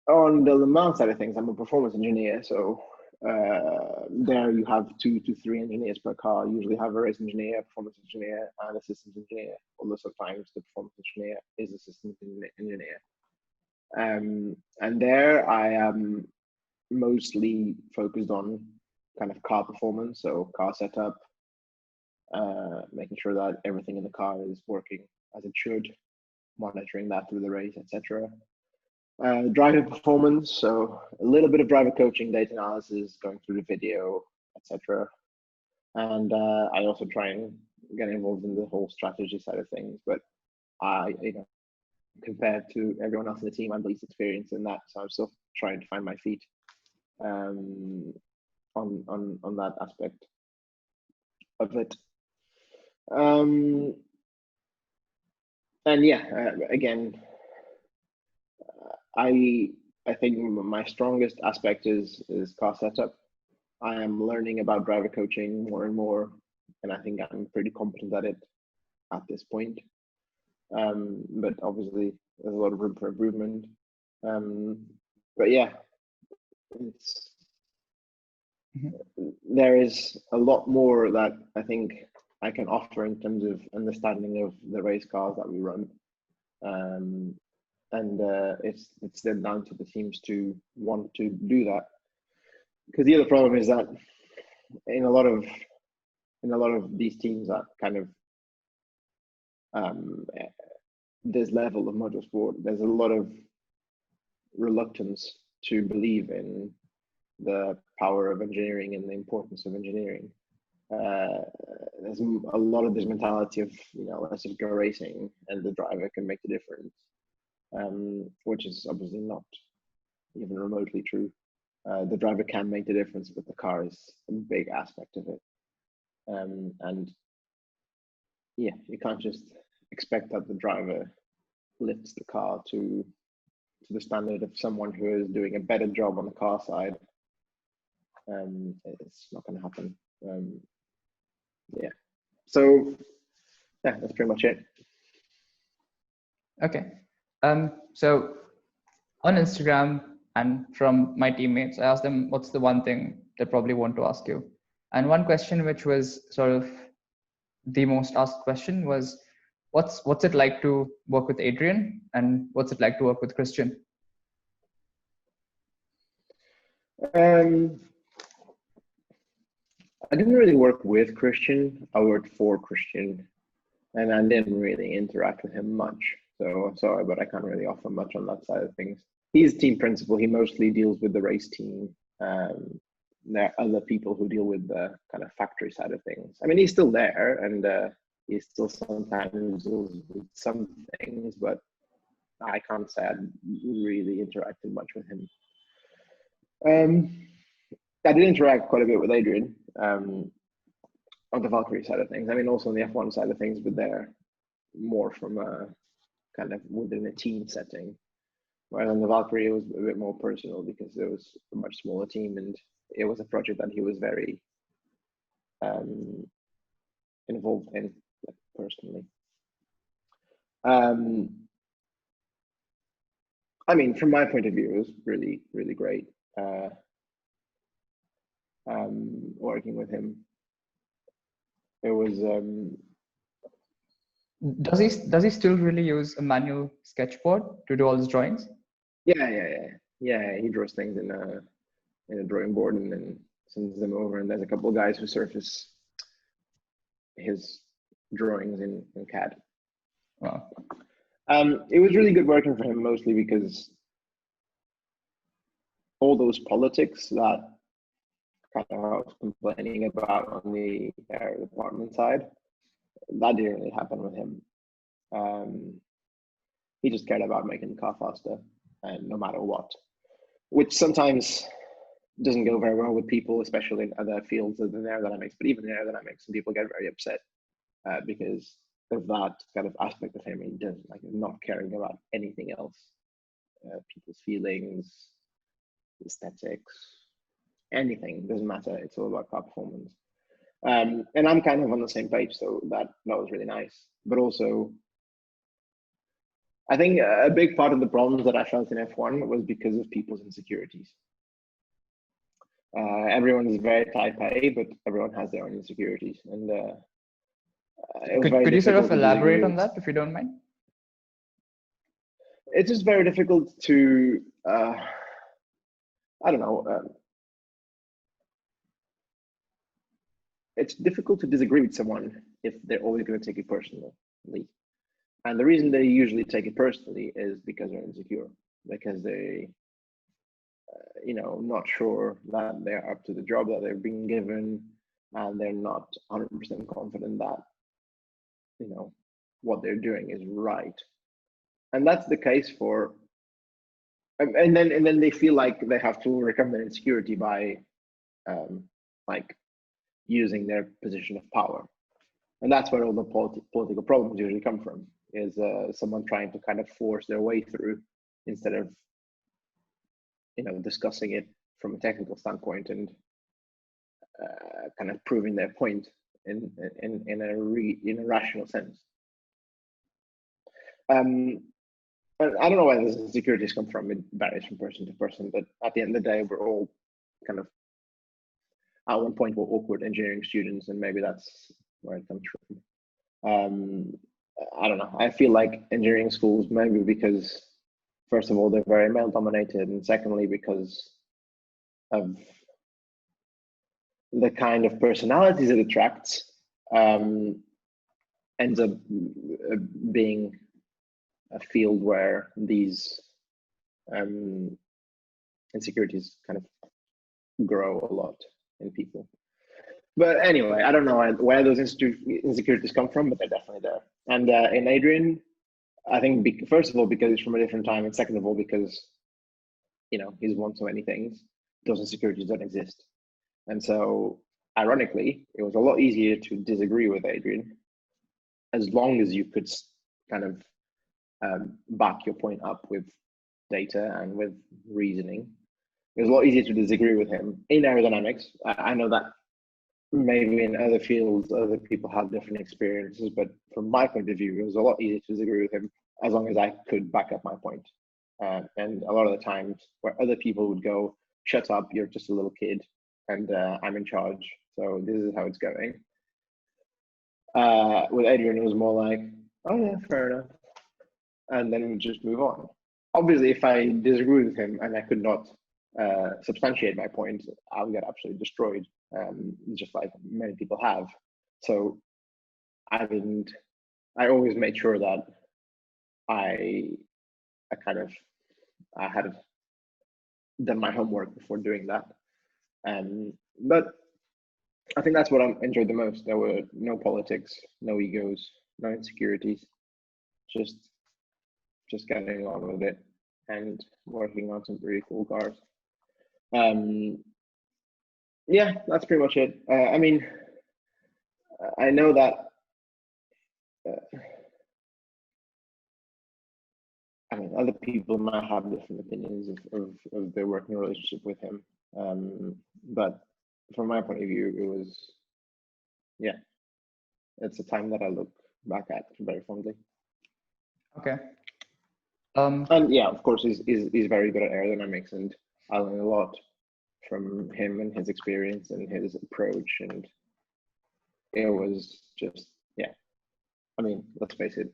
[SPEAKER 2] On the Le Mans side of things, I'm a performance engineer, so there you have 2 to 3 engineers per car. You usually have a race engineer, performance engineer, and a systems engineer. Although sometimes the performance engineer is a systems engineer. And there I am mostly focused on kind of car performance, so car setup, making sure that everything in the car is working as it should, monitoring that through the race, etc. Driver performance, so a little bit of driver coaching, data analysis, going through the video, etc. And I also try and get involved in the whole strategy side of things. But compared to everyone else in the team, I'm the least experienced in that, so I'm still trying to find my feet on that aspect of it. And again, I think my strongest aspect is car setup. I am learning about driver coaching more and more, and I think I'm pretty competent at it at this point. But obviously, there's a lot of room for improvement. But it's there is a lot more that I think I can offer in terms of understanding of the race cars that we run. And it's then down to the teams to want to do that. Because the other problem is that in a lot of these teams that kind of this level of motorsport, there's a lot of reluctance to believe in the power of engineering and the importance of engineering. there's a lot of this mentality of, let's just go racing and the driver can make the difference, which is obviously not even remotely true. The driver can make the difference, but the car is a big aspect of it. And yeah, you can't just expect that the driver lifts the car to the standard of someone who is doing a better job on the car side. It's not going to happen. Yeah. So yeah, that's pretty much it.
[SPEAKER 1] Okay. So on Instagram and from my teammates, I asked them what's the one thing they probably want to ask you. And one question which was sort of the most asked question was, what's it like to work with Adrian, and what's it like to work with Christian?
[SPEAKER 2] I didn't really work with Christian. I worked for Christian, and I didn't really interact with him much. So sorry, but I can't really offer much on that side of things. He's team principal. He mostly deals with the race team. There are other people who deal with the kind of factory side of things. I mean, he's still there, and he still sometimes deals with some things, but I can't say I really interacted much with him. I did interact quite a bit with Adrian on the Valkyrie side of things. I mean, also on the F1 side of things, but they're more from a kind of within a team setting. Whereas on the Valkyrie, it was a bit more personal because it was a much smaller team, and it was a project that he was very involved in, like, personally. I mean, from my point of view, it was really, really great working with him. It was.
[SPEAKER 1] Does he still really use a manual sketchboard to do all his drawings?
[SPEAKER 2] Yeah. He draws things in a drawing board and then sends them over. And there's a couple of guys who surface his drawings in CAD.
[SPEAKER 1] Wow.
[SPEAKER 2] It was really good working for him, mostly because all those politics that kind of I was complaining about on the air department side, that didn't really happen with him. He just cared about making the car faster, and no matter what, which sometimes doesn't go very well with people, especially in other fields than aerodynamics. But even in aerodynamics, some people get very upset because of that kind of aspect of him. He doesn't like not caring about anything else, people's feelings, aesthetics, anything doesn't matter. It's all about car performance. And I'm kind of on the same page, so that was really nice. But also, I think a big part of the problems that I felt in F1 was because of people's insecurities. Everyone is very type A, but everyone has their own insecurities. And
[SPEAKER 1] could you sort of elaborate on that, if you don't mind?
[SPEAKER 2] It's just very difficult to, I don't know. It's difficult to disagree with someone if they're always going to take it personally. And the reason they usually take it personally is because they're insecure, because they, not sure that they're up to the job that they're being given, and they're not 100% confident that, what they're doing is right. And that's the case for, and then they feel like they have to overcome their insecurity by, like, using their position of power. And that's where all the political problems usually come from, is someone trying to kind of force their way through instead of, discussing it from a technical standpoint and kind of proving their point in a rational sense. And I don't know where those insecurities come from. It varies from person to person, but at the end of the day, we're all kind of, at one point, we're awkward engineering students, and maybe that's where it comes from. I don't know. I feel like engineering schools, maybe because, first of all, they're very male dominated, and secondly, because of the kind of personalities it attracts, ends up being a field where these insecurities kind of grow a lot in people. But anyway, I don't know where those insecurities come from, but they're definitely there. And in Adrian, I think first of all because it's from a different time, and second of all because he's won so many things, those insecurities don't exist. And so, ironically, it was a lot easier to disagree with Adrian as long as you could kind of back your point up with data and with reasoning. It was a lot easier to disagree with him in aerodynamics. I know that maybe in other fields, other people have different experiences, but from my point of view, it was a lot easier to disagree with him as long as I could back up my point. And a lot of the times where other people would go, shut up, you're just a little kid, and I'm in charge, so this is how it's going. With Adrian, it was more like, oh yeah, fair enough. And then we just move on. Obviously, if I disagree with him and I could not substantiate my point, I'll get absolutely destroyed, just like many people have. So I always made sure that I had done my homework before doing that. But I think that's what I enjoyed the most. There were no politics, no egos, no insecurities, just getting on with it and working on some pretty cool cars. Yeah, that's pretty much it. I mean, I know that other people might have different opinions of their working relationship with him, but from my point of view, it was, yeah, it's a time that I look back at very fondly.
[SPEAKER 1] Okay.
[SPEAKER 2] And yeah, of course, he's very good at aerodynamics, and I learned a lot from him and his experience and his approach, and it was just, yeah. I mean, let's face it,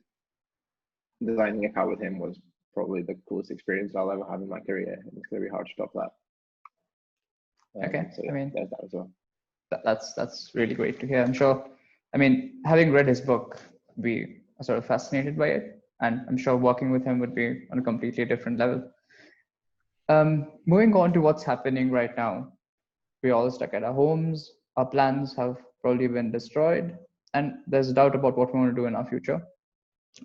[SPEAKER 2] designing a car with him was probably the coolest experience I'll ever have in my career, and it's going to be hard to top that.
[SPEAKER 1] Okay,
[SPEAKER 2] so yeah,
[SPEAKER 1] I mean,
[SPEAKER 2] there's that as well.
[SPEAKER 1] That's really great to hear. I'm sure. I mean, having read his book, we are sort of fascinated by it, and I'm sure working with him would be on a completely different level. Moving on to what's happening right now, we're all stuck at our homes. Our plans have probably been destroyed, and there's doubt about what we want to do in our future.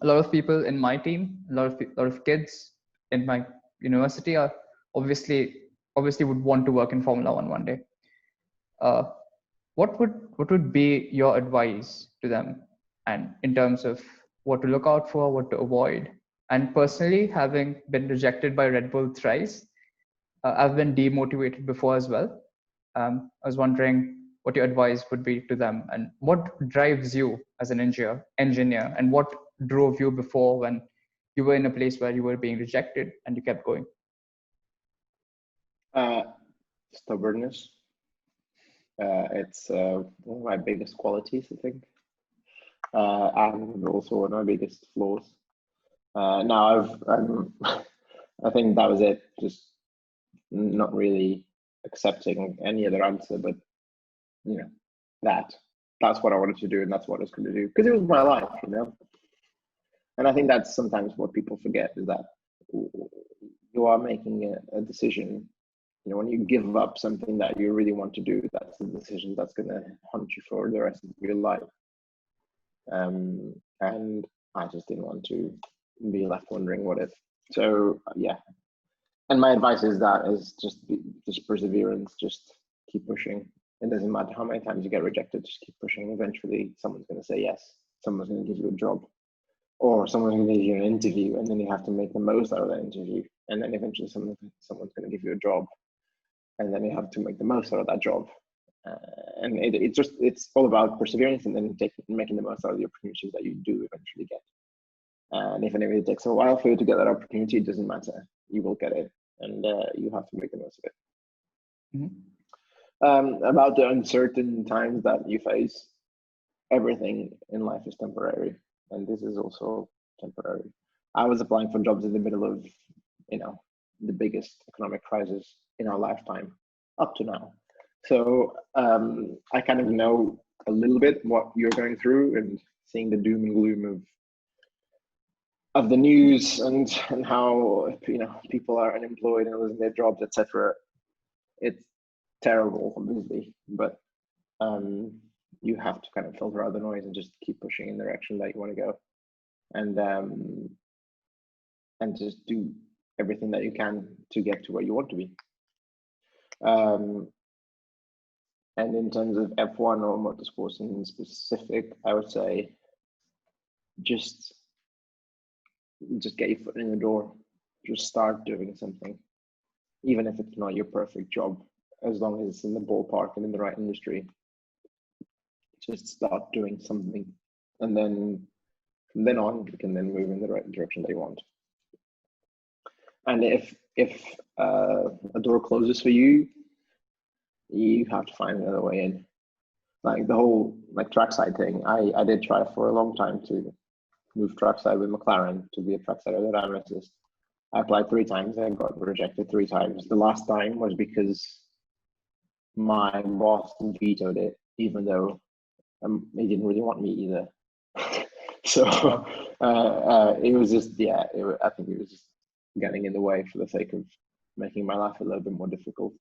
[SPEAKER 1] A lot of people in my team, a lot of kids in my university are obviously would want to work in Formula One one day. What would be your advice to them, and in terms of what to look out for, what to avoid? And personally, having been rejected by Red Bull thrice, I've been demotivated before as well. I was wondering what your advice would be to them, and what drives you as an engineer, and what drove you before when you were in a place where you were being rejected and you kept going?
[SPEAKER 2] Stubbornness. It's one of my biggest qualities, I think, and also one of my biggest flaws. Now I think that was it. Just not really accepting any other answer, but that's what I wanted to do, and that's what I was going to do because it was my life, And I think that's sometimes what people forget, is that you are making a decision. When you give up something that you really want to do, that's the decision that's going to haunt you for the rest of your life. And I just didn't want to be left wondering what if. So yeah. And my advice is just perseverance, just keep pushing. It doesn't matter how many times you get rejected, just keep pushing. Eventually someone's going to say yes. Someone's going to give you a job, or someone's going to give you an interview, and then you have to make the most out of that interview. And then eventually someone's going to give you a job, and then you have to make the most out of that job. And it's all about perseverance, and then making the most out of the opportunities that you do eventually get. And even if it takes a while for you to get that opportunity, it doesn't matter. You will get it, and you have to make the most of it. Mm-hmm. About the uncertain times that you face, everything in life is temporary, and this is also temporary. I was applying for jobs in the middle of, the biggest economic crisis in our lifetime up to now. So I kind of know a little bit what you're going through, and seeing the doom and gloom of the news and how people are unemployed and losing their jobs, etc. It's terrible, obviously, but you have to kind of filter out the noise and just keep pushing in the direction that you want to go, and just do everything that you can to get to where you want to be. And in terms of F1 or motorsports in specific, I would say just get your foot in the door. Just start doing something, even if it's not your perfect job, as long as it's in the ballpark and in the right industry. Just start doing something, and then from then on, you can then move in the right direction that you want. And if a door closes for you, you have to find another way in. Like the whole trackside thing, I did try for a long time to move trackside with McLaren to be a trackside aerodynamicist. I applied 3 times and I got rejected 3 times. The last time was because my boss vetoed it, even though he didn't really want me either. So it was just, I think it was just getting in the way for the sake of making my life a little bit more difficult.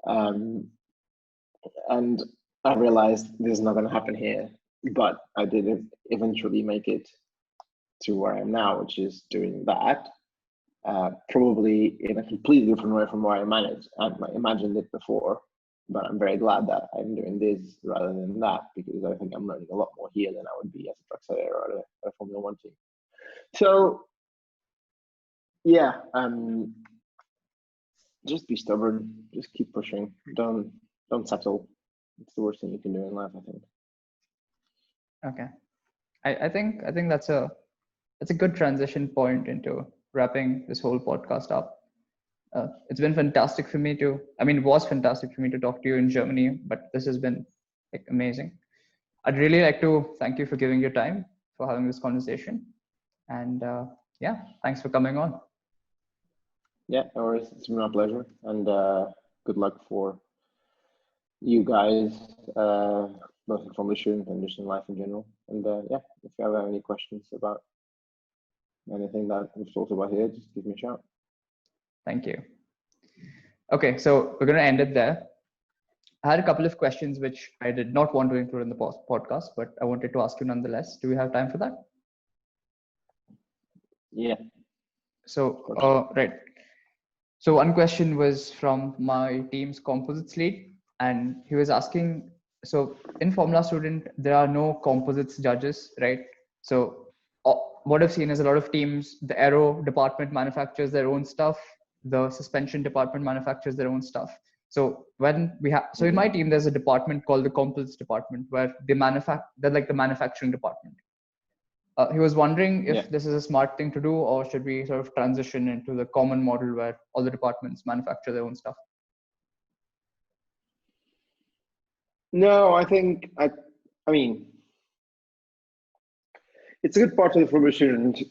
[SPEAKER 2] And I realized this is not going to happen here, but I did eventually make it to where I am now, which is doing that, probably in a completely different way from where I imagined it before. But I'm very glad that I'm doing this rather than that, because I think I'm learning a lot more here than I would be as a trackside aero at a Formula One team. So yeah, just be stubborn, just keep pushing. Don't settle. It's the worst thing you can do in life, I think.
[SPEAKER 1] Okay, I think that's a good transition point into wrapping this whole podcast up. It's been fantastic for me to, it was fantastic for me to talk to you in Germany, but this has been amazing. I'd really like to thank you for giving your time, for having this conversation. And thanks for coming on.
[SPEAKER 2] Yeah, no worries. It's been my pleasure. And good luck for you guys, both in Formula Student and just in life in general. And if you have any questions about anything that we've talked about here, just give me a shout.
[SPEAKER 1] Thank you. Okay, so we're going to end it there. I had a couple of questions which I did not want to include in the podcast, but I wanted to ask you nonetheless. Do we have time for that?
[SPEAKER 2] Yeah.
[SPEAKER 1] So, right. So one question was from my team's composites lead, and he was asking, so in Formula Student, there are no composites judges, right? So what I've seen is a lot of teams, the aero department manufactures their own stuff, the suspension department manufactures their own stuff. So when we have, so in my team, there's a department called the composites department where they're like the manufacturing department. He was wondering if this is a smart thing to do, or should we sort of transition into the common model where all the departments manufacture their own stuff?
[SPEAKER 2] No, I think, I mean, it's a good part of the Formula Student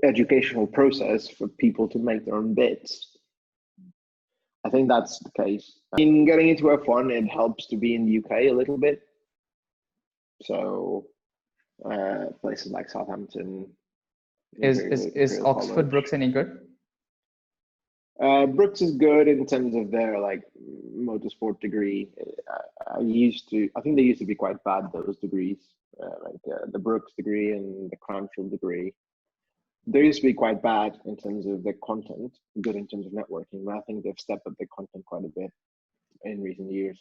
[SPEAKER 2] educational process for people to make their own bits. I think that's the case. In getting into F1, it helps to be in the UK a little bit. So places like Southampton.
[SPEAKER 1] Is Oxford Brookes any good?
[SPEAKER 2] Brookes is good in terms of their motorsport degree. I think they used to be quite bad, those degrees, the Brookes degree and the Cranfield degree. They used to be quite bad in terms of the content, good in terms of networking, but I think they've stepped up the content quite a bit in recent years.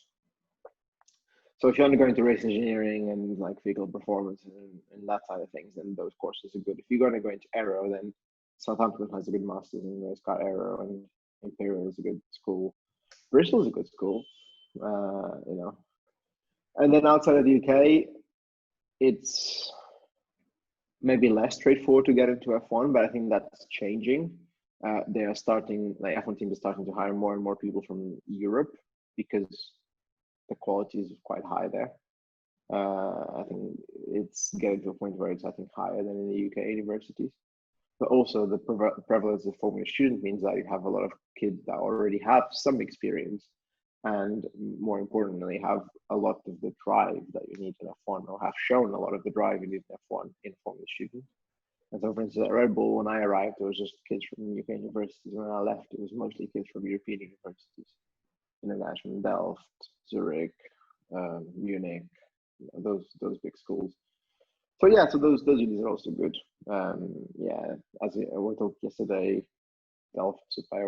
[SPEAKER 2] So if you want to go into race engineering and vehicle performance and that side of things, then those courses are good. If you're going to go into aero, then Southampton has a good master's in race car aero, and Imperial is a good school. Bristol is a good school, And then outside of the UK, it's maybe less straightforward to get into F1, but I think that's changing. They are starting, F1 team is starting to hire more and more people from Europe because the quality is quite high there. I think it's getting to a point where it's, higher than in the UK universities. But also the prevalence of Formula Student means that you have a lot of kids that already have some experience, and more importantly, have a lot of the drive that you need in F1, or have shown a lot of the drive you need in F1 in Formula Student. And so, for instance, at Redbull, when I arrived, it was just kids from UK universities. When I left, it was mostly kids from European universities, international, Delft, Zurich, Munich, those big schools. So yeah, so those unis are also good. Yeah, as we talked yesterday, Delft,